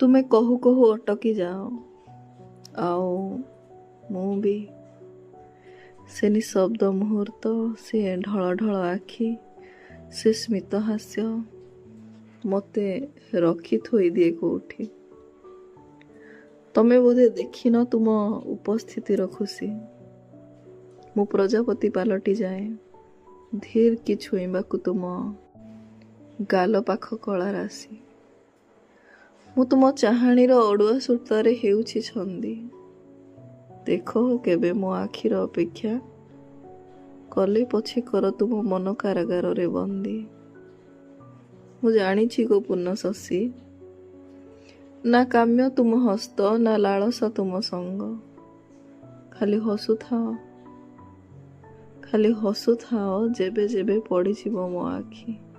ତୁମେ କହୁ କହୁ ଅଟକି ଯାଅ, ଆଉ ମୁଁ ବି। ସେ ନିଶବ୍ଦ ମୁହୂର୍ତ୍ତ, ସେ ଢଳ ଢଳ ଆଖି, ସେ ସ୍ମିତ ହାସ୍ୟ ମୋତେ ରଖି ଥୋଇଦିଏ କୋଉଠି। ତମେ ବୋଧେ ଦେଖିନ ତୁମ ଉପସ୍ଥିତିର ଖୁସି। ମୁଁ ପ୍ରଜାପତି ପାଲଟି ଯାଏ, ଧୀର କି ଛୁଇଁବାକୁ ତୁମ ଗାଲ ପାଖ କଳା ରାଶି। ମୁଁ ତୁମ ଚାହାଣୀର ଅଡ଼ୁଆ ସୂତାରେ ହେଉଛି ଛନ୍ଦି। ଦେଖ କେବେ ମୋ ଆଖିର ଅପେକ୍ଷା କଲେ ପଛେ କର ତୁମ ମନ କାରାଗାରରେ ବନ୍ଦୀ। ମୁଁ ଜାଣିଛି ଗୋ ପୂର୍ଣ୍ଣ ଶଶୀ, ନା କାମ୍ୟ ତୁମ ହସ୍ତ, ନା ଲାଳସା ତୁମ ସଙ୍ଗ। ଖାଲି ହସୁଥାଅ ଯେବେ ଯେବେ ପଡ଼ିଯିବ ମୋ ଆଖି।